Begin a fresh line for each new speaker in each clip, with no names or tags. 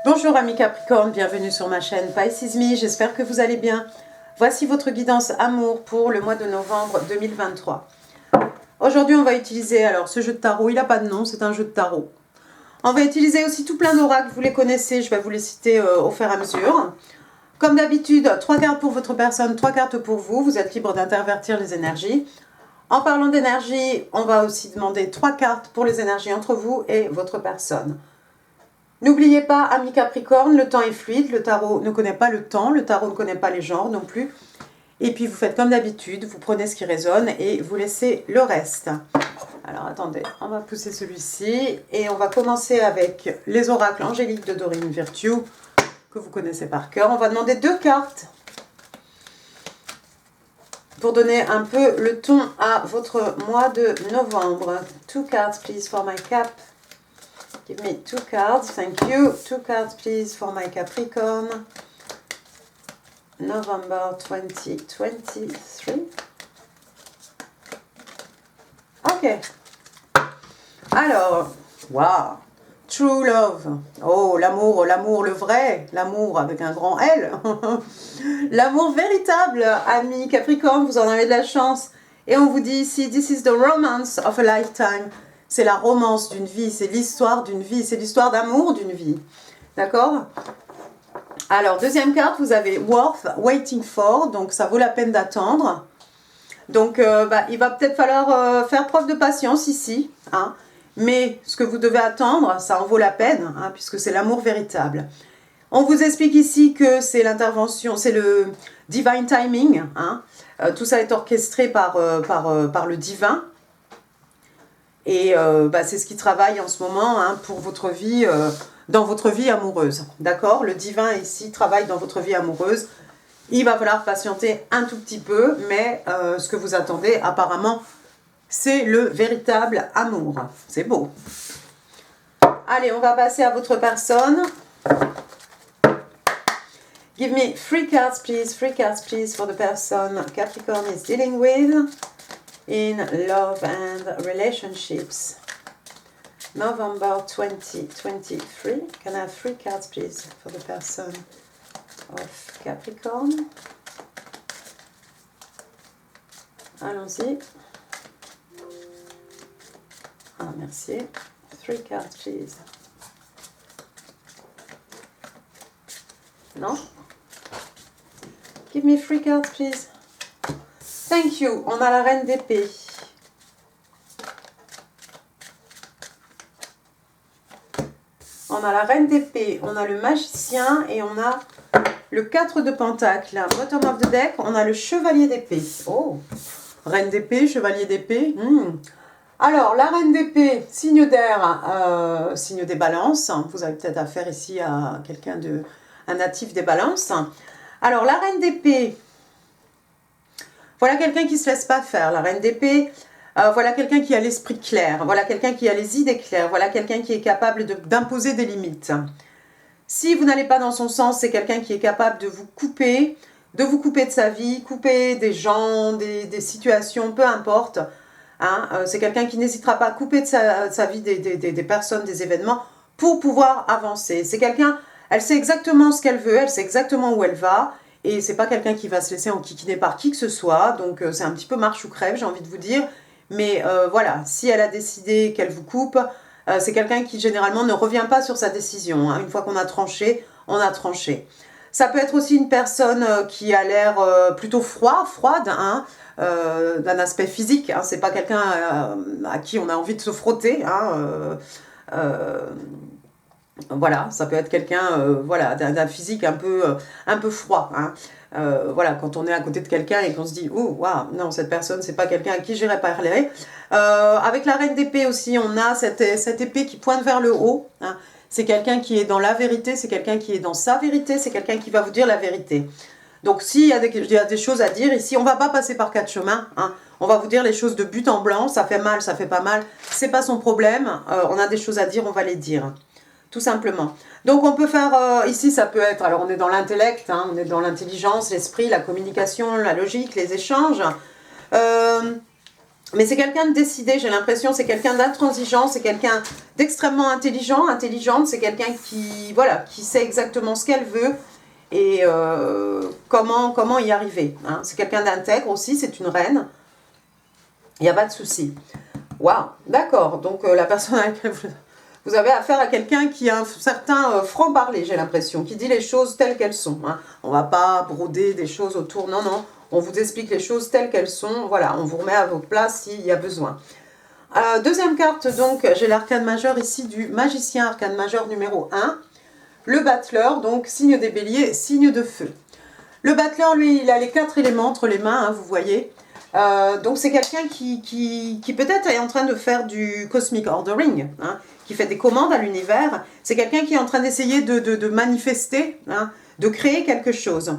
Bonjour amis Capricorne, bienvenue sur ma chaîne Pisces Me, j'espère que vous allez bien. Voici votre guidance amour pour le mois de novembre 2023. Aujourd'hui on va utiliser, alors ce jeu de tarot, il n'a pas de nom, c'est un jeu de tarot. On va utiliser aussi tout plein d'oracles, vous les connaissez, je vais vous les citer au fur et à mesure. Comme d'habitude, 3 cartes pour votre personne, 3 cartes pour vous, vous êtes libre d'intervertir les énergies. En parlant d'énergie, on va aussi demander 3 cartes pour les énergies entre vous et votre personne. N'oubliez pas, amis Capricorne, le temps est fluide, le tarot ne connaît pas le temps, le tarot ne connaît pas les genres non plus. Et puis vous faites comme d'habitude, vous prenez ce qui résonne et vous laissez le reste. Alors attendez, on va pousser celui-ci et on va commencer avec les oracles angéliques de Doreen Virtue, que vous connaissez par cœur. On va demander 2 cartes pour donner un peu le ton à votre mois de novembre. 2 cards please for my cap. Give me 2 cards, thank you. 2 cards please for my Capricorn. November 2023. Ok. Alors, wow. True love. Oh, l'amour, le vrai. L'amour avec un grand L. L'amour véritable, amis Capricorne, vous en avez de la chance. Et on vous dit ici, this is the romance of a lifetime. C'est la romance d'une vie, c'est l'histoire d'une vie, c'est l'histoire d'amour d'une vie. D'accord? Alors, deuxième carte, vous avez Worth Waiting For, donc ça vaut la peine d'attendre. Donc, il va peut-être falloir faire preuve de patience ici, hein. Mais ce que vous devez attendre, ça en vaut la peine, hein, puisque c'est l'amour véritable. On vous explique ici que c'est l'intervention, c'est le divine timing, hein. Tout ça est orchestré par le divin. Et c'est ce qui travaille en ce moment, hein, pour votre vie, dans votre vie amoureuse. D'accord? Le divin ici travaille dans votre vie amoureuse. Il va falloir patienter un tout petit peu, mais ce que vous attendez apparemment, c'est le véritable amour. C'est beau. Allez, on va passer à votre personne. Give me 3 cards please for the person Capricorn is dealing with in love and relationships. November 2023. Can I have 3 cards please for the person of Capricorn? Allons-y. Ah, merci. 3 cards please. Non? Give me 3 cards please. Thank you. On a la reine d'épée. On a la reine d'épée, on a le magicien et on a le 4 de pentacle. Bottom of the deck, on a le chevalier d'épée. Oh, reine d'épée, chevalier d'épée. Alors, la reine d'épée, signe d'air, signe des balances. Vous avez peut-être affaire ici à quelqu'un un natif des balances. Alors, la reine d'épée, voilà quelqu'un qui ne se laisse pas faire. La reine d'épée, voilà quelqu'un qui a l'esprit clair, voilà quelqu'un qui a les idées claires, voilà quelqu'un qui est capable d'imposer des limites. Si vous n'allez pas dans son sens, c'est quelqu'un qui est capable de vous couper de sa vie, couper des gens, des situations, peu importe. Hein, c'est quelqu'un qui n'hésitera pas à couper de sa vie des personnes, des événements, pour pouvoir avancer. C'est quelqu'un, elle sait exactement ce qu'elle veut, elle sait exactement où elle va, et c'est pas quelqu'un qui va se laisser enquiquiner par qui que ce soit, donc c'est un petit peu marche ou crève, j'ai envie de vous dire. Mais voilà, si elle a décidé qu'elle vous coupe, c'est quelqu'un qui généralement ne revient pas sur sa décision. Hein. Une fois qu'on a tranché, on a tranché. Ça peut être aussi une personne qui a l'air plutôt froide, hein, d'un aspect physique. Hein. C'est pas quelqu'un à qui on a envie de se frotter. Hein, voilà, ça peut être quelqu'un voilà, d'un physique un peu froid. Hein. Voilà, quand on est à côté de quelqu'un et qu'on se dit « Oh, waouh, non, cette personne, c'est pas quelqu'un à qui j'irais parler. » Avec la reine d'épée aussi, on a cette épée qui pointe vers le haut. Hein. C'est quelqu'un qui est dans la vérité, c'est quelqu'un qui est dans sa vérité, c'est quelqu'un qui va vous dire la vérité. Donc, s'il y a des choses à dire ici, on ne va pas passer par 4 chemins. Hein. On va vous dire les choses de but en blanc, ça fait mal, ça fait pas mal. C'est pas son problème, on a des choses à dire, on va les dire. Tout simplement. Donc on peut faire, ici ça peut être, alors on est dans l'intellect, hein, on est dans l'intelligence, l'esprit, la communication, la logique, les échanges. Mais c'est quelqu'un de décidé, j'ai l'impression, c'est quelqu'un d'intransigeant, c'est quelqu'un d'extrêmement intelligent, intelligente, c'est quelqu'un qui, voilà, qui sait exactement ce qu'elle veut et comment y arriver. Hein. C'est quelqu'un d'intègre aussi, c'est une reine, il n'y a pas de souci. Waouh, d'accord, donc la personne à laquelle vous avez affaire à quelqu'un qui a un certain franc-parler, j'ai l'impression, qui dit les choses telles qu'elles sont. Hein. On ne va pas broder des choses autour, non, non. On vous explique les choses telles qu'elles sont. Voilà, on vous remet à votre place s'il y a besoin. Deuxième carte, donc, j'ai l'arcane majeur ici du magicien, arcane majeur numéro 1. Le battleur, donc, signe des béliers, signe de feu. Le battleur, lui, il a les 4 éléments entre les mains, hein, vous voyez. Donc, c'est quelqu'un qui peut-être est en train de faire du cosmic ordering, hein, qui fait des commandes à l'univers. C'est quelqu'un qui est en train d'essayer de manifester, hein, de créer quelque chose.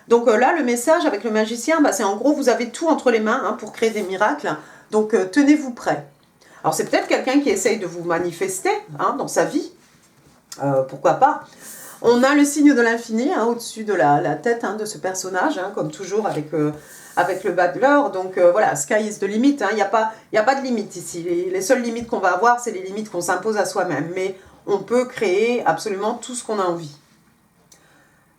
Donc là, le message avec le magicien, bah, c'est en gros, vous avez tout entre les mains hein, pour créer des miracles. Donc, tenez-vous prêts. Alors, c'est peut-être quelqu'un qui essaye de vous manifester hein, dans sa vie. Pourquoi pas. On a le signe de l'infini hein, au-dessus de la tête hein, de ce personnage, hein, comme toujours avec le battleur. Donc, voilà, sky is the limit. Il n'y a pas de limite ici. Les seules limites qu'on va avoir, c'est les limites qu'on s'impose à soi-même. Mais on peut créer absolument tout ce qu'on a envie.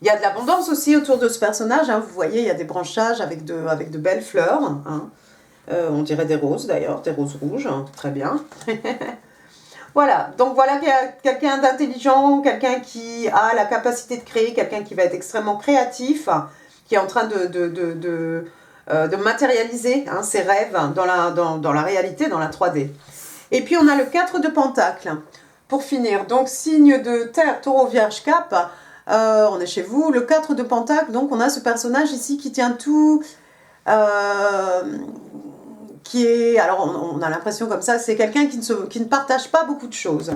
Il y a de l'abondance aussi autour de ce personnage, hein. Vous voyez, il y a des branchages avec de belles fleurs, hein. On dirait des roses d'ailleurs, des roses rouges, hein. Très bien. Voilà, donc voilà qu'il y a quelqu'un d'intelligent, quelqu'un qui a la capacité de créer, quelqu'un qui va être extrêmement créatif, qui est en train de matérialiser hein, ses rêves dans la réalité, dans la 3D. Et puis on a le 4 de Pentacles, pour finir. Donc signe de terre, taureau, vierge, cap. On est chez vous, le 4 de Pentacles, donc on a ce personnage ici qui tient tout, qui est, alors on a l'impression comme ça, c'est quelqu'un qui ne partage pas beaucoup de choses.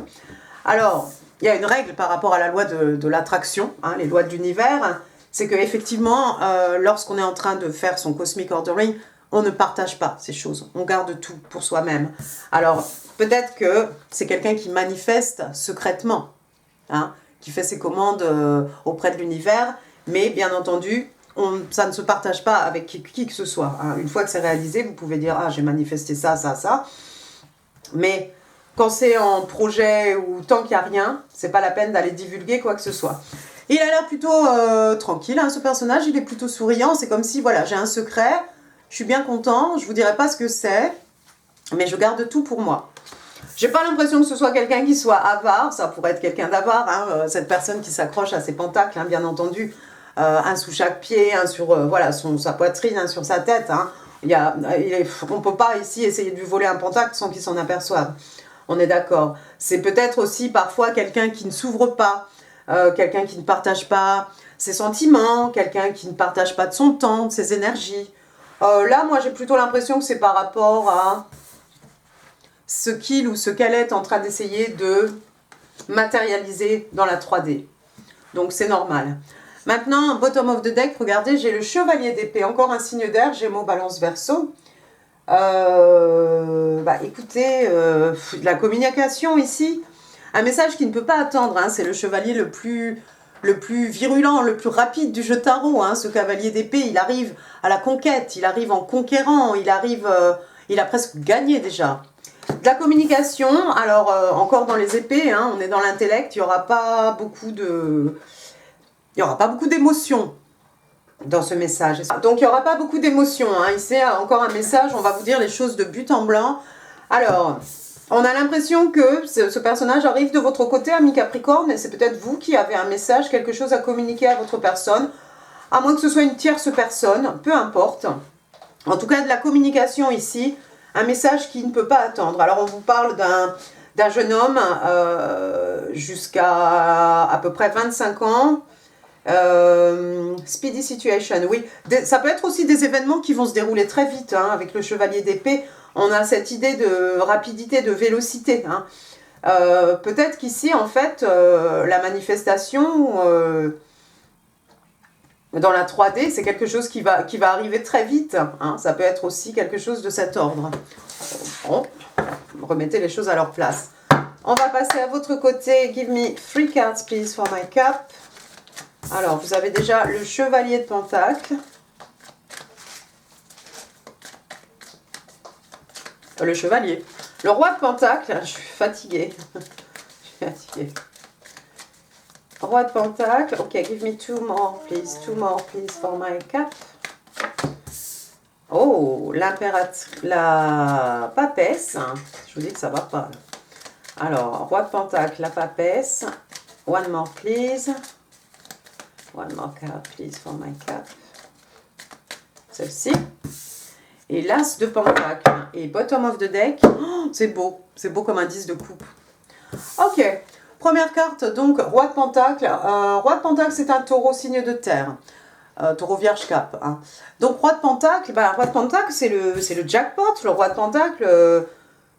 Alors, il y a une règle par rapport à la loi de l'attraction, hein, les lois de l'univers, c'est qu'effectivement, lorsqu'on est en train de faire son cosmic ordering, on ne partage pas ces choses, on garde tout pour soi-même. Alors, peut-être que c'est quelqu'un qui manifeste secrètement, hein, qui fait ses commandes auprès de l'univers, mais bien entendu, ça ne se partage pas avec qui que ce soit. Hein. Une fois que c'est réalisé, vous pouvez dire « Ah, j'ai manifesté ça, ça, ça ». Mais quand c'est en projet ou tant qu'il n'y a rien, c'est pas la peine d'aller divulguer quoi que ce soit. Il a l'air plutôt tranquille, hein, ce personnage, il est plutôt souriant. C'est comme si, voilà, j'ai un secret, je suis bien content, je vous dirai pas ce que c'est, mais je garde tout pour moi. J'ai pas l'impression que ce soit quelqu'un qui soit avare, ça pourrait être quelqu'un d'avare, hein, cette personne qui s'accroche à ses pentacles, hein, bien entendu, un sous chaque pied, un sur voilà, sa poitrine, un sur sa tête. Hein. On ne peut pas ici essayer de lui voler un pentacle sans qu'il s'en aperçoive. On est d'accord. C'est peut-être aussi parfois quelqu'un qui ne s'ouvre pas, quelqu'un qui ne partage pas ses sentiments, quelqu'un qui ne partage pas de son temps, de ses énergies. Là, moi, j'ai plutôt l'impression que c'est par rapport à ce qu'il ou ce qu'elle est en train d'essayer de matérialiser dans la 3D. Donc, c'est normal. Maintenant, bottom of the deck, regardez, j'ai le chevalier d'épée, encore un signe d'air, Gémeaux, Balance, Verseau. Écoutez, la communication ici, un message qui ne peut pas attendre, hein, c'est le chevalier le plus virulent, le plus rapide du jeu tarot, hein, ce cavalier d'épée, il arrive à la conquête, il arrive en conquérant, il a presque gagné déjà. De la communication, alors encore dans les épées, hein, on est dans l'intellect, il n'y aura pas beaucoup d'émotions dans ce message. Donc il n'y aura pas beaucoup d'émotions, hein. Ici encore un message, on va vous dire les choses de but en blanc. Alors, on a l'impression que ce personnage arrive de votre côté, ami Capricorne, et c'est peut-être vous qui avez un message, quelque chose à communiquer à votre personne, à moins que ce soit une tierce personne, peu importe. En tout cas, de la communication ici, un message qui ne peut pas attendre. Alors, on vous parle d'un jeune homme jusqu'à à peu près 25 ans. Speedy situation, oui. Ça peut être aussi des événements qui vont se dérouler très vite, hein, avec le chevalier d'épée. On a cette idée de rapidité, de vélocité. Hein. Peut-être qu'ici, en fait, la manifestation dans la 3D, c'est quelque chose qui va arriver très vite. Hein. Ça peut être aussi quelque chose de cet ordre. Bon, remettez les choses à leur place. On va passer à votre côté. Give me 3 cards, please, for my cup. Alors, vous avez déjà le chevalier de Pentacle. Le chevalier. Le roi de pentacle, je suis fatiguée. Je suis fatiguée. Roi de pentacle, ok, give me 2 more, please. 2 more, please, for my cap. Oh, l'impératrice, la papesse. Je vous dis que ça va pas. Là. Alors, roi de pentacle, la papesse. One more, please. One more card, please, for my cap. Celle-ci. Et l'as de pentacle. Et bottom of the deck. Oh, c'est beau. C'est beau comme un 10 de coupe. Ok. Première carte, donc, roi de pentacle. Roi de pentacle, c'est un taureau signe de terre. Taureau vierge cap. Hein. Donc, roi de pentacle, roi de pentacle, c'est le jackpot. Le roi de pentacle,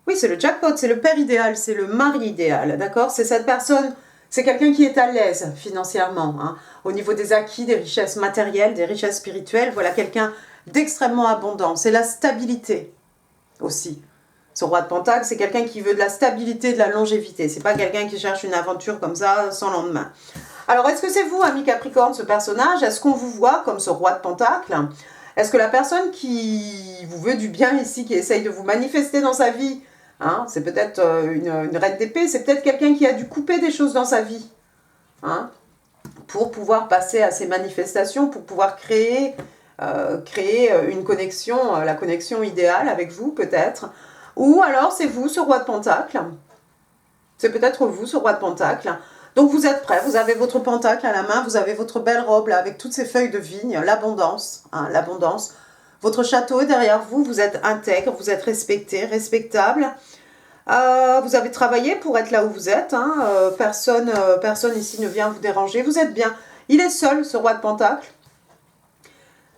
oui, c'est le jackpot. C'est le père idéal. C'est le mari idéal. D'accord? C'est cette personne, c'est quelqu'un qui est à l'aise financièrement. Hein, au niveau des acquis, des richesses matérielles, des richesses spirituelles. Voilà, quelqu'un d'extrêmement abondant. C'est la stabilité aussi. Ce roi de pentacle, c'est quelqu'un qui veut de la stabilité, de la longévité. C'est pas quelqu'un qui cherche une aventure comme ça, sans lendemain. Alors, est-ce que c'est vous, ami Capricorne, ce personnage? Est-ce qu'on vous voit comme ce roi de pentacle? Est-ce que la personne qui vous veut du bien ici, qui essaye de vous manifester dans sa vie, hein, c'est peut-être une reine d'épée, c'est peut-être quelqu'un qui a dû couper des choses dans sa vie, hein, pour pouvoir passer à ces manifestations, pour pouvoir créer une connexion, la connexion idéale avec vous, peut-être. Ou alors, c'est vous, ce roi de pentacle. C'est peut-être vous, ce roi de pentacle. Donc, vous êtes prêts, vous avez votre pentacle à la main, vous avez votre belle robe, là, avec toutes ces feuilles de vigne, l'abondance, hein, l'abondance. Votre château est derrière vous, vous êtes intègre, vous êtes respecté, respectable. Vous avez travaillé pour être là où vous êtes. Hein, personne ici ne vient vous déranger, vous êtes bien. Il est seul, ce roi de pentacle.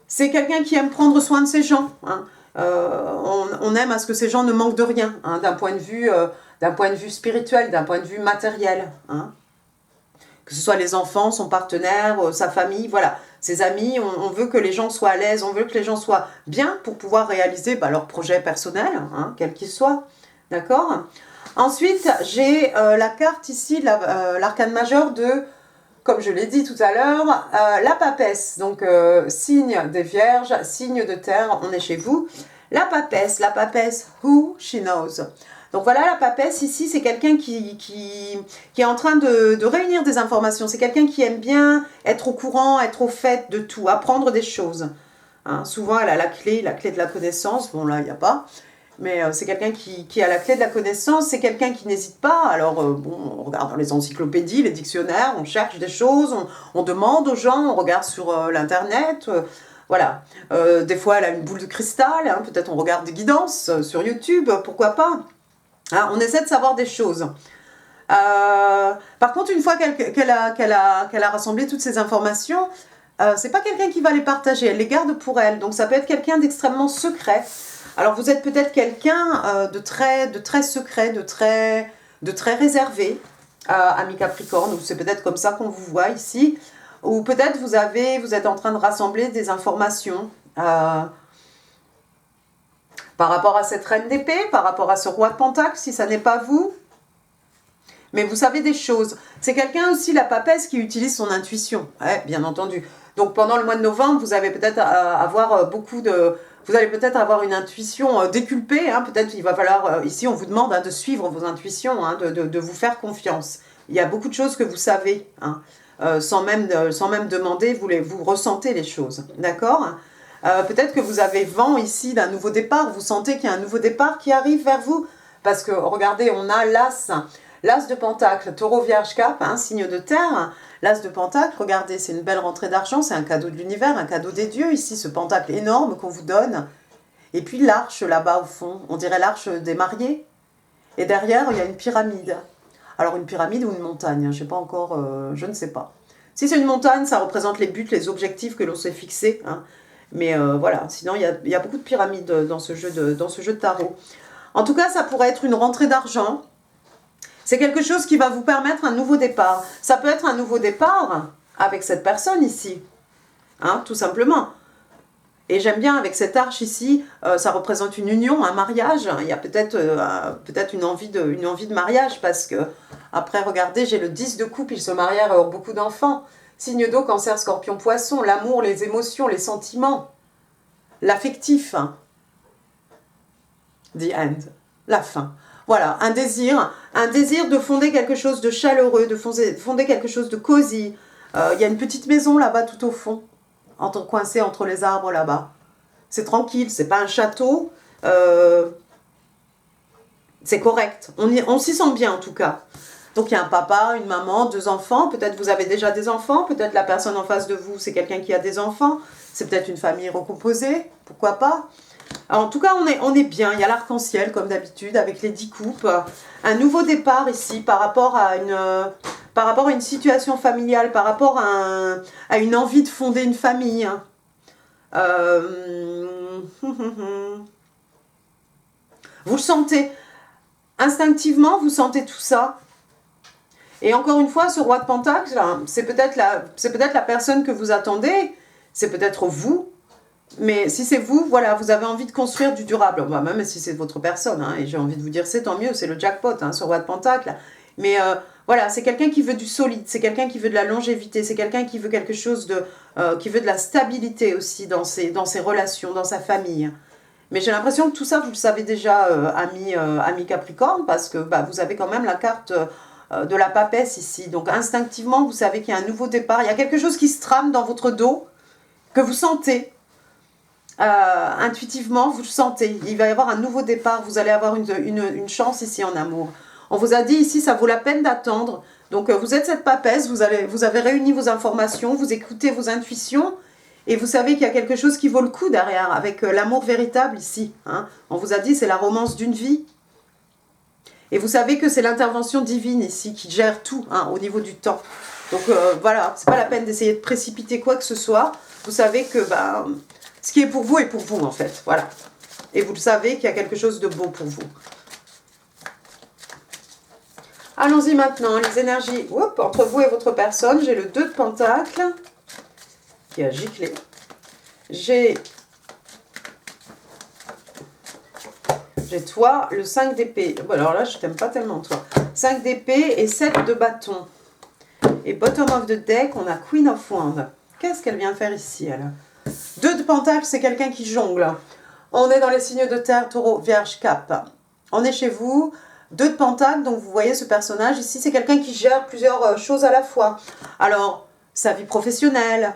C'est quelqu'un qui aime prendre soin de ses gens. Hein. On aime à ce que ces gens ne manquent de rien, hein, d'un point de vue spirituel, d'un point de vue matériel. Hein. Que ce soit les enfants, son partenaire, sa famille, voilà, ses amis. On veut que les gens soient à l'aise, on veut que les gens soient bien pour pouvoir réaliser leurs projets personnels, hein, quels qu'ils soient. D'accord? Ensuite, j'ai la carte ici, l'arcane majeur de... Comme je l'ai dit tout à l'heure, la papesse, donc signe des vierges, signe de terre, on est chez vous. La papesse, who she knows. Donc voilà, la papesse ici, c'est quelqu'un qui est en train de réunir des informations. C'est quelqu'un qui aime bien être au courant, être au fait de tout, apprendre des choses. Hein, souvent, elle a la clé de la connaissance. Bon, là, il n'y a pas. Mais c'est quelqu'un qui a la clé de la connaissance, c'est quelqu'un qui n'hésite pas. Alors, on regarde dans les encyclopédies, les dictionnaires, on cherche des choses, on demande aux gens, on regarde sur l'Internet, voilà. Des fois, elle a une boule de cristal, hein, peut-être on regarde des guidances sur YouTube, pourquoi pas. Hein, on essaie de savoir des choses. Par contre, une fois qu'elle a rassemblé toutes ces informations, c'est pas quelqu'un qui va les partager, elle les garde pour elle. Donc, ça peut être quelqu'un d'extrêmement secret. Alors, vous êtes peut-être quelqu'un de très secret, de très réservé, ami Capricorne, ou c'est peut-être comme ça qu'on vous voit ici, ou peut-être vous êtes en train de rassembler des informations par rapport à cette reine d'épée, par rapport à ce roi de pentacle, si ça n'est pas vous. Mais vous savez des choses. C'est quelqu'un aussi, la papesse, qui utilise son intuition, ouais, bien entendu. Donc, pendant le mois de novembre, vous allez peut-être avoir vous allez peut-être avoir une intuition déculpée. Hein, peut-être il va falloir, ici on vous demande de suivre vos intuitions, hein, de vous faire confiance. Il y a beaucoup de choses que vous savez, hein, sans même demander, vous ressentez les choses. D'accord? Peut-être que vous avez vent ici d'un nouveau départ, vous sentez qu'il y a un nouveau départ qui arrive vers vous. Parce que regardez, on a l'as de pentacle, taureau vierge cap, hein, signe de terre. L'as de pentacle, regardez, c'est une belle rentrée d'argent, c'est un cadeau de l'univers, un cadeau des dieux ici, ce pentacle énorme qu'on vous donne. Et puis l'arche là-bas au fond, on dirait l'arche des mariés. Et derrière, il y a une pyramide. Alors une pyramide ou une montagne, je sais pas encore, je ne sais pas. Si c'est une montagne, ça représente les buts, les objectifs que l'on s'est fixés. Hein. Mais voilà, sinon il y a beaucoup de pyramides dans ce jeu de tarot. En tout cas, ça pourrait être une rentrée d'argent. C'est quelque chose qui va vous permettre un nouveau départ. Ça peut être un nouveau départ avec cette personne ici, hein, tout simplement. Et j'aime bien avec cette arche ici, ça représente une union, un mariage. Il y a peut-être une envie de mariage parce que, après, regardez, j'ai le 10 de coupe, ils se marièrent et eurent beaucoup d'enfants. Signe d'eau, cancer, scorpion, poisson, l'amour, les émotions, les sentiments, l'affectif. The end. La fin. Voilà, un désir de fonder quelque chose de chaleureux, de fonder quelque chose de cosy. Il y a une petite maison là-bas tout au fond, coincée entre les arbres là-bas. C'est tranquille, c'est pas un château. C'est correct. On s'y sent bien en tout cas. Donc il y a un papa, une maman, 2 enfants. Peut-être vous avez déjà des enfants. Peut-être la personne en face de vous, c'est quelqu'un qui a des enfants. C'est peut-être une famille recomposée. Pourquoi pas? Alors, en tout cas, on est bien. Il y a l'arc-en-ciel comme d'habitude avec les 10 coupes. Un nouveau départ ici par rapport à une situation familiale, par rapport à une envie de fonder une famille. Vous le sentez. Instinctivement, vous sentez tout ça. Et encore une fois, ce roi de Pentacle, c'est peut-être la personne que vous attendez, c'est peut-être vous, mais si c'est vous, voilà, vous avez envie de construire du durable, bah, même si c'est votre personne, hein, et j'ai envie de vous dire, c'est tant mieux, c'est le jackpot, hein, ce roi de Pentacle, mais voilà, c'est quelqu'un qui veut du solide, c'est quelqu'un qui veut de la longévité, c'est quelqu'un qui veut quelque chose qui veut de la stabilité aussi dans ses relations, dans sa famille. Mais j'ai l'impression que tout ça, vous le savez déjà, ami Capricorne, parce que bah, vous avez quand même la carte de la papesse ici. Donc instinctivement, vous savez qu'il y a un nouveau départ. Il y a quelque chose qui se trame dans votre dos, que vous sentez. Intuitivement, vous le sentez. Il va y avoir un nouveau départ. Vous allez avoir une chance ici en amour. On vous a dit ici, ça vaut la peine d'attendre. Donc vous êtes cette papesse, vous avez réuni vos informations, vous écoutez vos intuitions. Et vous savez qu'il y a quelque chose qui vaut le coup derrière, avec l'amour véritable ici. Hein. On vous a dit, c'est la romance d'une vie. Et vous savez que c'est l'intervention divine ici qui gère tout hein, au niveau du temps. Donc voilà, c'est pas la peine d'essayer de précipiter quoi que ce soit. Vous savez que bah, ce qui est pour vous en fait. Voilà. Et vous le savez qu'il y a quelque chose de beau pour vous. Allons-y maintenant, les énergies entre vous et votre personne. J'ai le 2 de Pentacle qui a giclé. J'ai toi, le 5 d'épée. Bon, alors là, je t'aime pas tellement, toi. 5 d'épée et 7 de bâton. Et bottom of the deck, on a Queen of Wands. Qu'est-ce qu'elle vient faire ici, elle? 2 de Pentacle, c'est quelqu'un qui jongle. On est dans les signes de terre, taureau, vierge, cap. On est chez vous. 2 de Pentacle, donc vous voyez ce personnage ici, c'est quelqu'un qui gère plusieurs choses à la fois. Alors, sa vie professionnelle,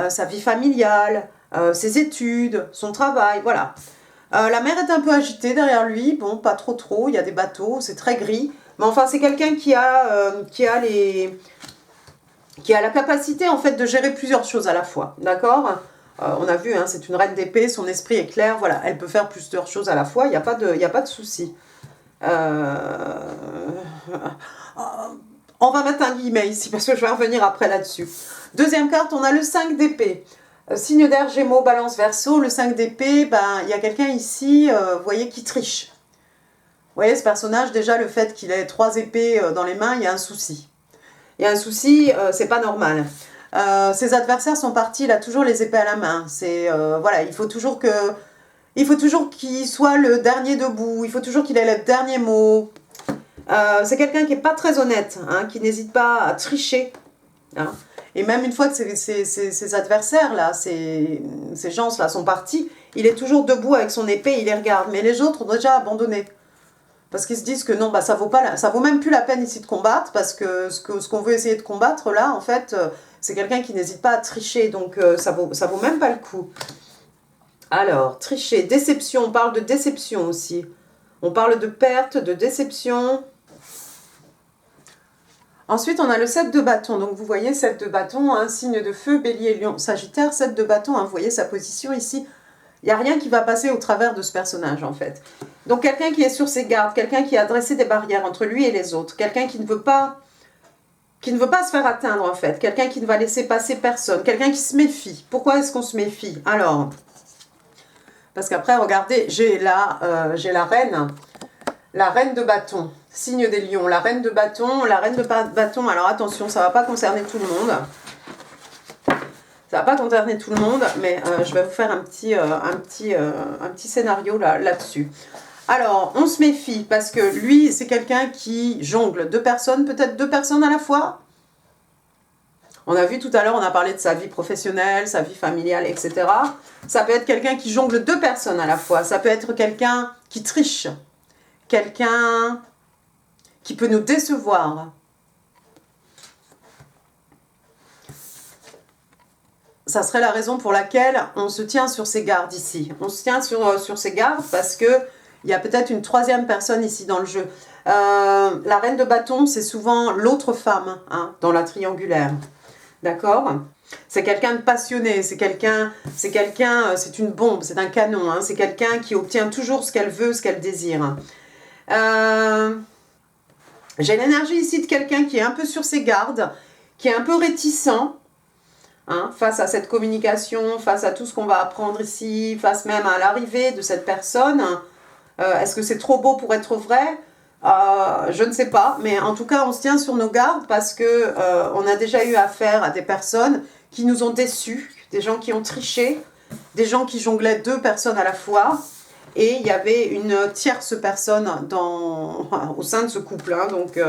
sa vie familiale, ses études, son travail, voilà. La mer est un peu agitée derrière lui, bon, pas trop, il y a des bateaux, c'est très gris. Mais enfin, c'est quelqu'un qui a la capacité, en fait, de gérer plusieurs choses à la fois, d'accord? On a vu, hein, c'est une reine d'épée, son esprit est clair, voilà, elle peut faire plusieurs choses à la fois, il n'y a pas de souci. On va mettre un guillemet ici, parce que je vais revenir après là-dessus. Deuxième carte, on a le 5 d'épée. Signe d'air, Gémeaux, Balance, Verseau, le 5 d'épée, ben, il y a quelqu'un ici, vous voyez, qui triche. Vous voyez, ce personnage, déjà, le fait qu'il ait 3 épées dans les mains, il y a un souci. Il y a un souci, c'est pas normal. Ses adversaires sont partis, il a toujours les épées à la main. Voilà, il faut toujours qu'il soit le dernier debout, il faut toujours qu'il ait le dernier mot. C'est quelqu'un qui n'est pas très honnête, hein, qui n'hésite pas à tricher. Hein. Et même une fois que ses adversaires-là, ces gens-là sont partis, il est toujours debout avec son épée, il les regarde. Mais les autres ont déjà abandonné. Parce qu'ils se disent que non, bah, ça vaut même plus la peine ici de combattre, parce que ce qu'on veut essayer de combattre, là, en fait, c'est quelqu'un qui n'hésite pas à tricher, donc ça vaut même pas le coup. Alors, tricher, déception, on parle de déception aussi. On parle de perte, de déception. Ensuite, on a le 7 de bâton. Donc, vous voyez, 7 de bâton, un signe de feu, bélier, lion, sagittaire, 7 de bâton. Hein, vous voyez sa position ici. Il n'y a rien qui va passer au travers de ce personnage, en fait. Donc, quelqu'un qui est sur ses gardes, quelqu'un qui a dressé des barrières entre lui et les autres, quelqu'un qui ne veut pas se faire atteindre, en fait. Quelqu'un qui ne va laisser passer personne, quelqu'un qui se méfie. Pourquoi est-ce qu'on se méfie? Alors, parce qu'après, regardez, j'ai la reine de bâton. Signe des lions, la reine de bâton, alors attention, ça ne va pas concerner tout le monde. Ça va pas concerner tout le monde, mais je vais vous faire un petit scénario là-dessus. Alors, on se méfie, parce que lui, c'est quelqu'un qui jongle 2 personnes, peut-être 2 personnes à la fois. On a vu tout à l'heure, on a parlé de sa vie professionnelle, sa vie familiale, etc. Ça peut être quelqu'un qui jongle 2 personnes à la fois. Ça peut être quelqu'un qui triche. Quelqu'un qui peut nous décevoir. Ça serait la raison pour laquelle on se tient sur ses gardes ici. On se tient sur ses gardes parce que il y a peut-être une 3e personne ici dans le jeu. La reine de bâton, c'est souvent l'autre femme hein, dans la triangulaire. D'accord? C'est quelqu'un de passionné, c'est une bombe, c'est un canon, hein, c'est quelqu'un qui obtient toujours ce qu'elle veut, ce qu'elle désire. J'ai l'énergie ici de quelqu'un qui est un peu sur ses gardes, qui est un peu réticent, hein, face à cette communication, face à tout ce qu'on va apprendre ici, face même à l'arrivée de cette personne. Est-ce que c'est trop beau pour être vrai ? Je ne sais pas, mais en tout cas, on se tient sur nos gardes parce que on a déjà eu affaire à des personnes qui nous ont déçus, des gens qui ont triché, des gens qui jonglaient 2 personnes à la fois, et il y avait une tierce personne au sein de ce couple. Hein, donc,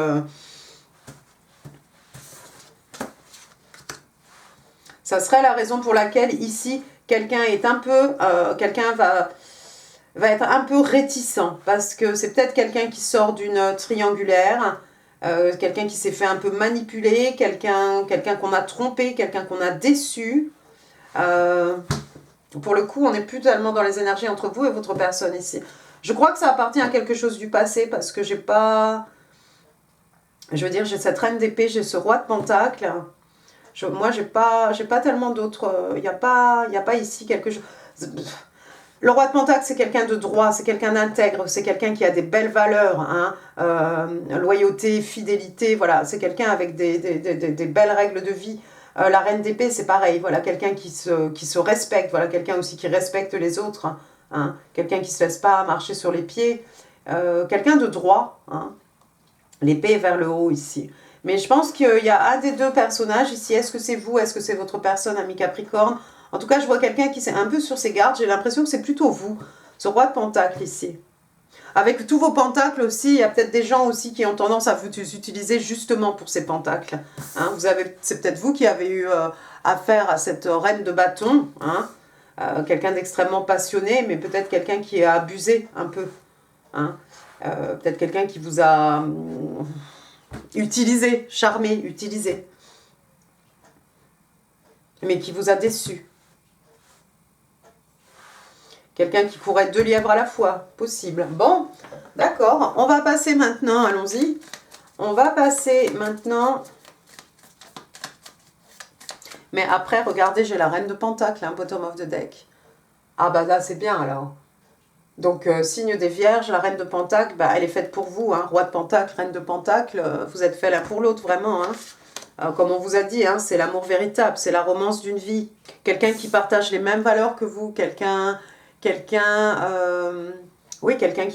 ça serait la raison pour laquelle ici, quelqu'un est un peu, quelqu'un va être un peu réticent parce que c'est peut-être quelqu'un qui sort d'une triangulaire, quelqu'un qui s'est fait un peu manipuler, quelqu'un qu'on a trompé, quelqu'un qu'on a déçu. Pour le coup, on n'est plus tellement dans les énergies entre vous et votre personne ici. Je crois que ça appartient à quelque chose du passé parce que j'ai pas... Je veux dire, j'ai cette reine d'épée, j'ai ce roi de pentacle. Moi, j'ai pas tellement d'autres... Il n'y a pas ici quelque chose... Le roi de pentacle, c'est quelqu'un de droit, c'est quelqu'un d'intègre, c'est quelqu'un qui a des belles valeurs, hein, loyauté, fidélité, voilà, c'est quelqu'un avec des belles règles de vie. La reine d'épée, c'est pareil, voilà, quelqu'un qui se respecte, voilà, quelqu'un aussi qui respecte les autres, hein, quelqu'un qui ne se laisse pas marcher sur les pieds, quelqu'un de droit, hein, l'épée est vers le haut ici. Mais je pense qu'il y a un des 2 personnages ici. Est-ce que c'est vous? Est-ce que c'est votre personne, ami Capricorne? En tout cas, je vois quelqu'un qui est un peu sur ses gardes. J'ai l'impression que c'est plutôt vous, ce roi de pentacle ici. Avec tous vos pentacles aussi, il y a peut-être des gens aussi qui ont tendance à vous utiliser justement pour ces pentacles. Hein, c'est peut-être vous qui avez eu affaire à cette reine de bâton. Hein, quelqu'un d'extrêmement passionné, mais peut-être quelqu'un qui a abusé un peu. Hein, peut-être quelqu'un qui vous a... utilisé, charmé, utilisé, mais qui vous a déçu. Quelqu'un qui courait 2 lièvres à la fois, possible. Bon, d'accord, on va passer maintenant, allons-y. On va passer maintenant... Mais après, regardez, j'ai la reine de pentacle, hein, bottom of the deck. Ah bah là, c'est bien alors. Donc, signe des vierges, la reine de pentacle, bah, elle est faite pour vous. Hein, roi de pentacle, reine de pentacle, vous êtes fait l'un pour l'autre, vraiment. Hein. Comme on vous a dit, hein, c'est l'amour véritable, c'est la romance d'une vie. Quelqu'un qui partage les mêmes valeurs que vous, quelqu'un qui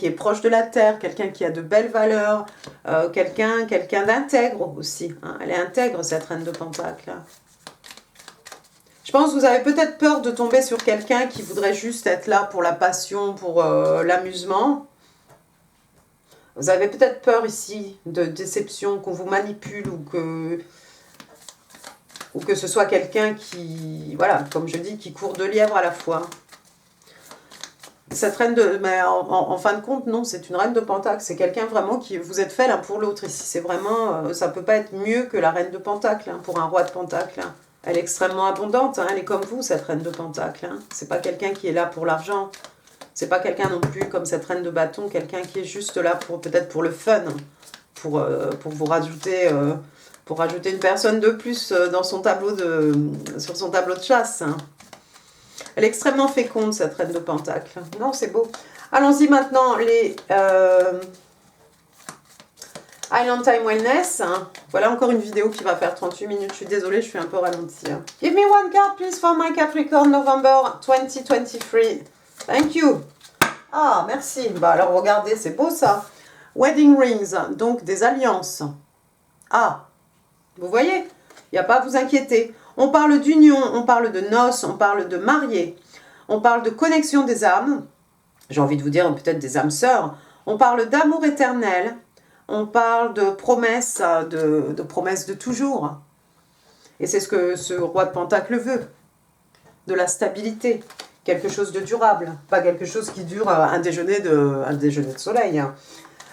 est proche de la terre, quelqu'un qui a de belles valeurs, quelqu'un d'intègre aussi. Hein. Elle est intègre, cette reine de pentacle. Je pense que vous avez peut-être peur de tomber sur quelqu'un qui voudrait juste être là pour la passion, pour l'amusement. Vous avez peut-être peur ici de déception, qu'on vous manipule ou que ce soit quelqu'un qui, voilà, comme je dis, qui court 2 lièvres à la fois. Cette reine de... Mais en fin de compte, non, c'est une reine de pentacle. C'est quelqu'un vraiment qui... Vous êtes fait l'un pour l'autre ici. C'est vraiment... ça ne peut pas être mieux que la reine de pentacle hein, pour un roi de pentacle. Hein. Elle est extrêmement abondante, hein, elle est comme vous, cette reine de pentacle. Hein. C'est pas quelqu'un qui est là pour l'argent. C'est pas quelqu'un non plus comme cette reine de bâton, quelqu'un qui est juste là pour peut-être pour le fun, pour vous rajouter, pour rajouter une personne de plus dans son tableau sur son tableau de chasse. Hein. Elle est extrêmement féconde, cette reine de pentacle. Non, c'est beau. Allons-y maintenant, les... Island Time Wellness, hein. Voilà encore une vidéo qui va faire 38 minutes. Je suis désolée, je suis un peu ralentie. Hein. Give me one card, please, for my Capricorn November 2023. Thank you. Ah, merci. Bah alors, regardez, c'est beau ça. Wedding rings, donc des alliances. Ah, vous voyez, il n'y a pas à vous inquiéter. On parle d'union, on parle de noces, on parle de mariés. On parle de connexion des âmes. J'ai envie de vous dire peut-être des âmes sœurs. On parle d'amour éternel. On parle de promesses de toujours. Et c'est ce que ce roi de Pentacle veut. De la stabilité. Quelque chose de durable. Pas quelque chose qui dure un déjeuner de soleil. Hein.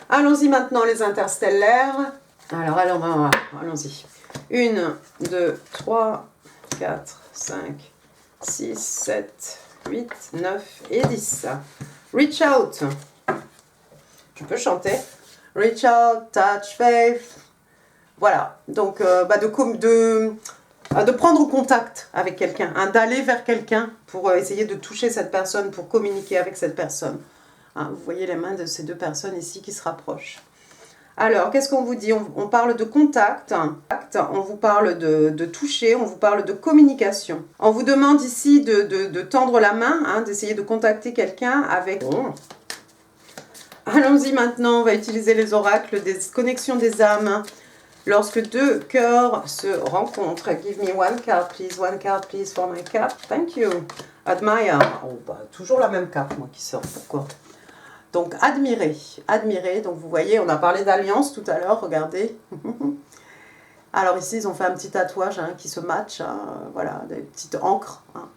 Allons-y maintenant les interstellaires. Alors, allons-y. 1, 2, 3, 4, 5, 6, 7, 8, 9 et 10. Reach out. Tu peux chanter. Reach out, touch faith. Voilà. Donc, de prendre contact avec quelqu'un, hein, d'aller vers quelqu'un pour essayer de toucher cette personne, pour communiquer avec cette personne. Hein, vous voyez les mains de ces deux personnes ici qui se rapprochent. Alors, qu'est-ce qu'on vous dit? On parle de contact, on vous parle de toucher, on vous parle de communication. On vous demande ici de tendre la main, hein, d'essayer de contacter quelqu'un avec... Oh. Allons-y maintenant, on va utiliser les oracles des connexions des âmes. Lorsque deux cœurs se rencontrent, give me one card please for my card, thank you. Admire, oh, bah, toujours la même carte moi qui sort, pourquoi? Donc, admirer, donc vous voyez, on a parlé d'alliance tout à l'heure, regardez. Alors ici, ils ont fait un petit tatouage hein, qui se match, hein, voilà, des petites encres, hein,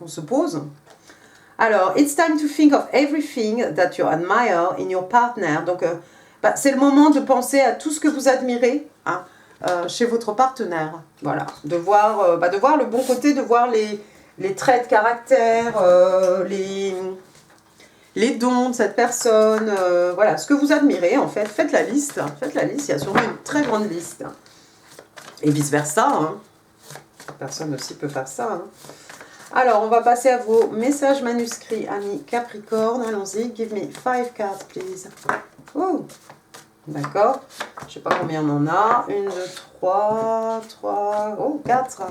on se pose. Alors, it's time to think of everything that you admire in your partner. Donc, c'est le moment de penser à tout ce que vous admirez hein, chez votre partenaire. Voilà, de voir le bon côté, de voir les traits de caractère, les dons de cette personne, voilà, ce que vous admirez en fait. Faites la liste, il y a sûrement une très grande liste. Et vice-versa, hein. Personne aussi peut faire ça. Hein. Alors, on va passer à vos messages manuscrits, amis Capricorne. Allons-y, give me 5 cards, please. Oh, d'accord. Je ne sais pas combien on en a. 1, 2, 3, 4,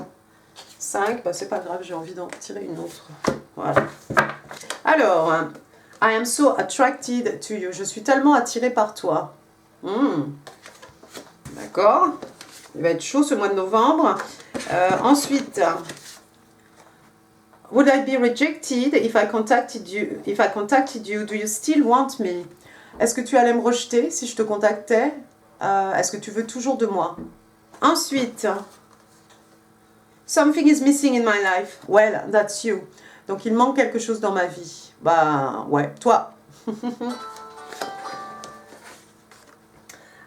5. Bah, c'est pas grave, j'ai envie d'en tirer une autre. Voilà. Alors, I am so attracted to you. Je suis tellement attirée par toi. D'accord. Il va être chaud ce mois de novembre. Ensuite, would I be rejected if I contacted you? Do you still want me? Est-ce que tu allais me rejeter si je te contactais? Est-ce que tu veux toujours de moi? Ensuite, something is missing in my life. Well, that's you. Donc, il manque quelque chose dans ma vie. Bah, ouais, toi.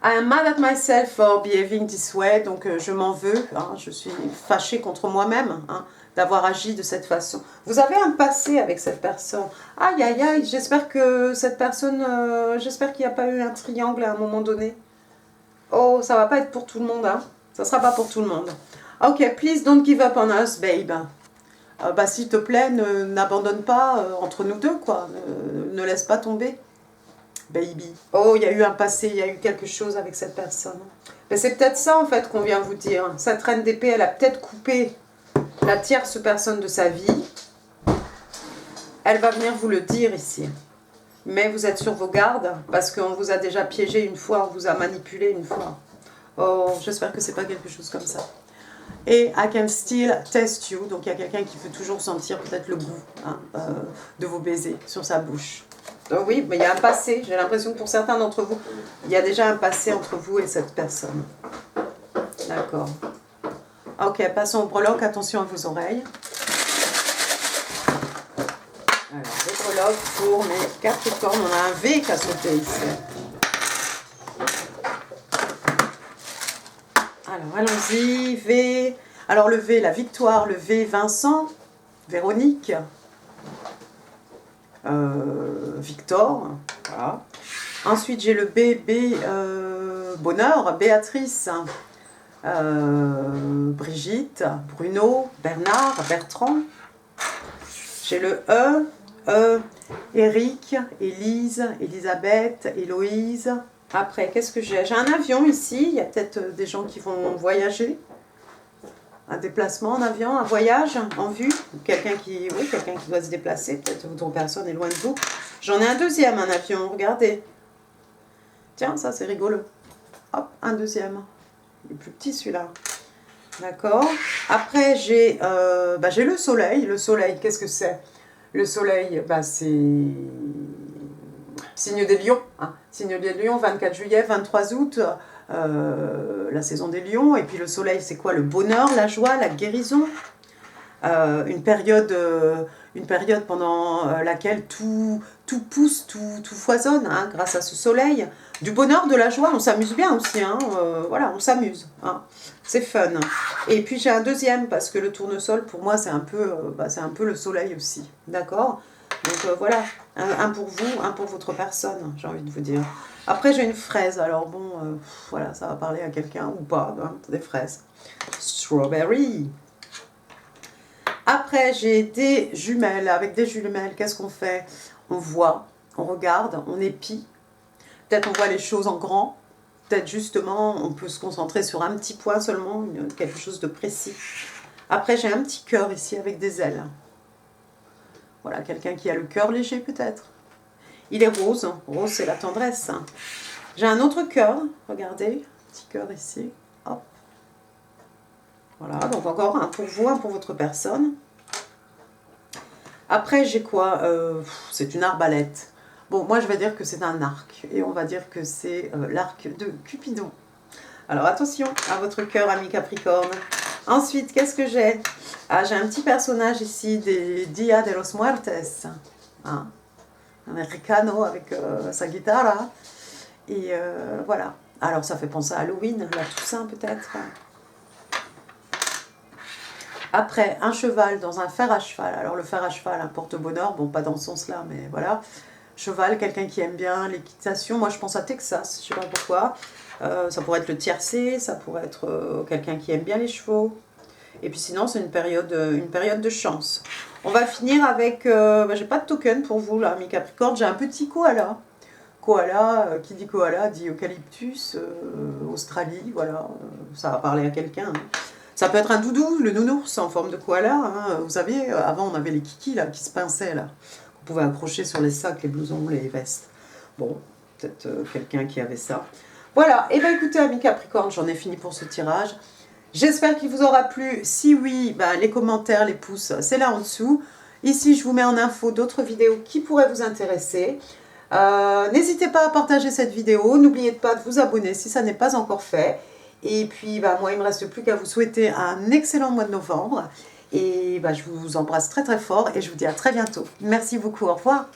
I am mad at myself for behaving this way. Donc, je m'en veux. Hein, je suis fâchée contre moi-même hein, d'avoir agi de cette façon. Vous avez un passé avec cette personne. Aïe, aïe, aïe. J'espère que cette personne... j'espère qu'il n'y a pas eu un triangle à un moment donné. Oh, ça va pas être pour tout le monde. Hein. Ça sera pas pour tout le monde. Ok, please don't give up on us, babe. Bah, s'il te plaît, n'abandonne pas entre nous deux, quoi. Ne laisse pas tomber, baby. Oh, il y a eu un passé, il y a eu quelque chose avec cette personne. Mais c'est peut-être ça, en fait, qu'on vient vous dire. Cette reine d'épée, elle a peut-être coupé la tierce personne de sa vie. Elle va venir vous le dire ici. Mais vous êtes sur vos gardes, parce qu'on vous a déjà piégé une fois, on vous a manipulé une fois. Oh, j'espère que c'est pas quelque chose comme ça. Et I can still taste you. Donc il y a quelqu'un qui peut toujours sentir peut-être le goût hein, de vos baisers sur sa bouche. Donc oui, mais il y a un passé. J'ai l'impression que pour certains d'entre vous, il y a déjà un passé entre vous et cette personne. D'accord. Ok, passons au breloque. Attention à vos oreilles. Alors, le breloque pour mes Capricornes. On a un V qui a sauté ici. Alors, allons-y, V. Alors, le V, la victoire. Le V, Vincent. Véronique. Victor. Voilà. Ensuite, j'ai le B, bonheur. Béatrice. Brigitte. Bruno. Bernard. Bertrand. J'ai le Eric. Élise. Elisabeth. Héloïse. Après, qu'est-ce que j'ai? J'ai un avion ici, il y a peut-être des gens qui vont voyager. Un déplacement en avion, un voyage en vue. Quelqu'un qui doit se déplacer, peut-être dont personne est loin de vous. J'en ai un deuxième, un avion, regardez. Tiens, ça c'est rigolo. Hop, un deuxième. Il est plus petit celui-là. D'accord. Après, j'ai le soleil. Le soleil, qu'est-ce que c'est? Le soleil, c'est... Signe des lions, hein. Signe des lions, 24 juillet, 23 août, la saison des lions. Et puis le soleil, c'est quoi? Le bonheur, la joie, la guérison. Une période pendant laquelle tout pousse, tout foisonne, hein, grâce à ce soleil. Du bonheur, de la joie, on s'amuse bien aussi, hein, voilà, on s'amuse, hein, c'est fun. Et puis j'ai un deuxième, parce que le tournesol, pour moi, c'est un peu le soleil aussi, d'accord? Donc voilà, un pour vous, un pour votre personne, j'ai envie de vous dire. Après, j'ai une fraise, alors bon, voilà, ça va parler à quelqu'un ou pas, hein, des fraises. Strawberry. Après, j'ai des jumelles. Avec des jumelles, qu'est-ce qu'on fait? On voit, on regarde, on épie. Peut-être on voit les choses en grand. Peut-être justement, on peut se concentrer sur un petit point seulement, quelque chose de précis. Après, j'ai un petit cœur ici avec des ailes. Voilà, quelqu'un qui a le cœur léger peut-être. Il est rose. Rose, c'est la tendresse. J'ai un autre cœur. Regardez, petit cœur ici. Hop. Voilà, donc encore un pour vous, un pour votre personne. Après, j'ai quoi? C'est une arbalète. Bon, moi, je vais dire que c'est un arc. Et on va dire que c'est l'arc de Cupidon. Alors, attention à votre cœur, ami Capricorne. Ensuite, qu'est-ce que j'ai? Ah, j'ai un petit personnage ici des Dia de los Muertes. Hein, un americano avec sa guitare. Et voilà. Alors, ça fait penser à Halloween, la Toussaint peut-être. Après, un cheval dans un fer à cheval. Alors, le fer à cheval, un porte-bonheur. Bon, pas dans ce sens-là, mais voilà. Cheval, quelqu'un qui aime bien l'équitation. Moi, je pense à Texas, je ne sais pas pourquoi. Ça pourrait être le tiercé, ça pourrait être quelqu'un qui aime bien les chevaux. Et puis sinon, c'est une période de chance. On va finir avec... j'ai pas de token pour vous, là, ami Capricorne. J'ai un petit koala. Koala, qui dit koala, dit eucalyptus, Australie, voilà. Ça va parler à quelqu'un. Hein. Ça peut être un doudou, le nounours en forme de koala. Hein. Vous savez, avant, on avait les kikis, là, qui se pinçaient, là. On pouvait accrocher sur les sacs, les blousons, les vestes. Bon, peut-être quelqu'un qui avait ça. Voilà, et bien écoutez, amis Capricorne, j'en ai fini pour ce tirage. J'espère qu'il vous aura plu. Si oui, les commentaires, les pouces, c'est là en dessous. Ici, je vous mets en info d'autres vidéos qui pourraient vous intéresser. N'hésitez pas à partager cette vidéo. N'oubliez pas de vous abonner si ça n'est pas encore fait. Et puis, moi, il ne me reste plus qu'à vous souhaiter un excellent mois de novembre. Et je vous embrasse très très fort et je vous dis à très bientôt. Merci beaucoup, au revoir.